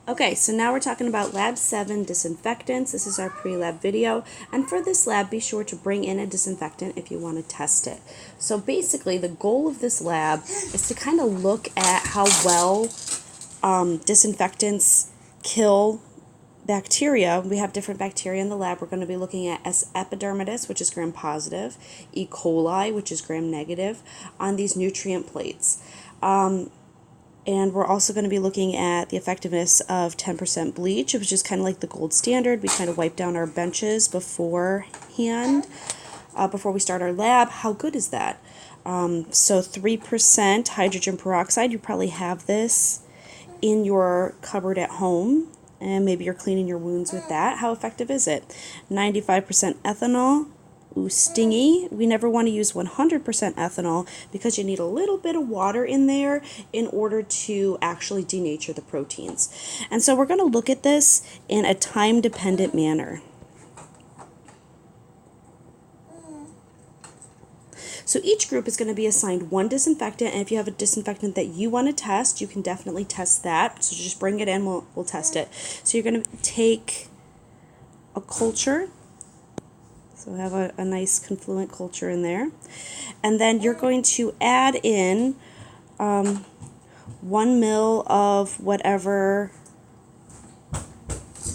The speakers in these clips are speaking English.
Okay, so now we're talking about Lab 7 disinfectants. This is our pre-lab video. And for this lab, be sure to bring in a disinfectant if you want to test it. So basically, the goal of this lab is to kind of look at how well disinfectants kill bacteria. We have different bacteria in the lab. We're going to be looking at S. epidermidis, which is gram-positive, E. coli, which is gram-negative, on these nutrient plates. And we're also going to be looking at the effectiveness of 10% bleach, which is kind of like the gold standard. We kind of wipe down our benches beforehand, before we start our lab. How good is that? So 3% hydrogen peroxide, you probably have this in your cupboard at home, and maybe you're cleaning your wounds with that. How effective is it? 95% ethanol. Ooh, stingy. We never want to use 100% ethanol because you need a little bit of water in there in order to actually denature the proteins. And so we're going to look at this in a time-dependent manner. So each group is going to be assigned one disinfectant, and if you have a disinfectant that you want to test, you can definitely test that. So just bring it in, we'll test it. So you're going to take a culture. So we have a nice confluent culture in there. And then you're going to add in 1 ml of whatever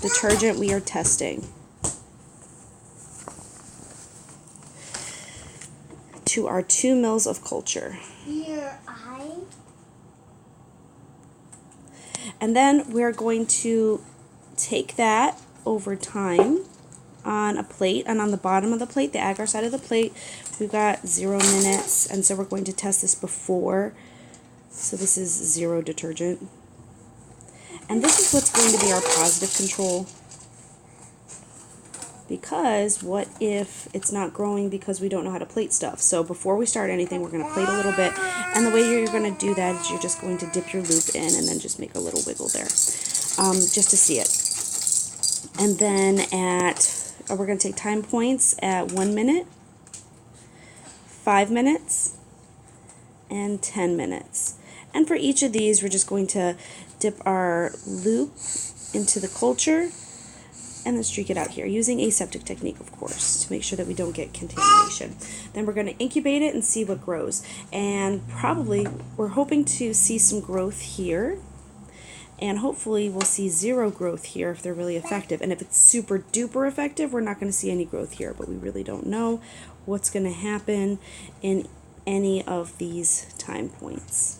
detergent we are testing to our 2 ml of culture. And then we're going to take that over time on a plate, and on the bottom of the plate, the agar side of the plate, we've got 0 minutes, and so we're going to test this before. So this is 0 detergent. And this is what's going to be our positive control. Because what if it's not growing because we don't know how to plate stuff? So before we start anything, we're going to plate a little bit, and the way you're going to do that is you're just going to dip your loop in and then just make a little wiggle there, just to see it. And then we're going to take time points at 1 minute, 5 minutes, and 10 minutes. And for each of these, we're just going to dip our loop into the culture and then streak it out here, using aseptic technique, of course, to make sure that we don't get contamination. Then we're going to incubate it and see what grows. And probably, we're hoping to see some growth here. And hopefully we'll see 0 growth here if they're really effective. And if it's super duper effective, we're not going to see any growth here. But we really don't know what's going to happen in any of these time points.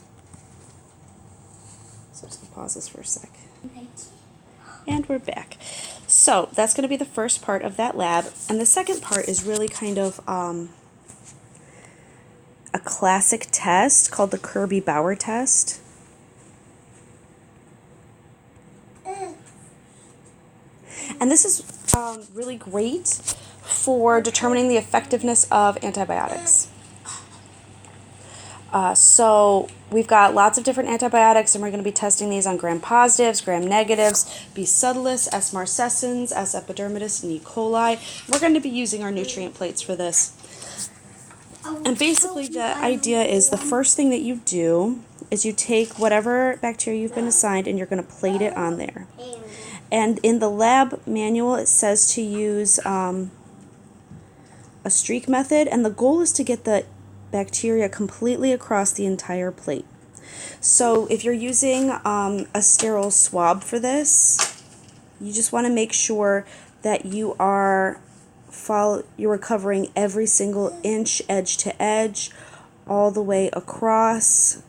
So I'm just going to pause this for a sec. And we're back. So that's going to be the first part of that lab. And the second part is really kind of a classic test called the Kirby-Bauer test. And this is really great for determining the effectiveness of antibiotics. So we've got lots of different antibiotics, and we're going to be testing these on gram-positives, gram-negatives, B. subtilis, S. marcescens, S. epidermidis, and E. coli. We're going to be using our nutrient plates for this. And basically the idea is the first thing that you do is you take whatever bacteria you've been assigned and you're going to plate it on there. And in the lab manual, it says to use a streak method, and the goal is to get the bacteria completely across the entire plate. So if you're using a sterile swab for this, you just want to make sure that you are covering every single inch, edge to edge, all the way across,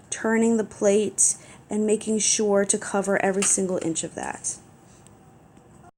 turning the plate, and making sure to cover every single inch of that.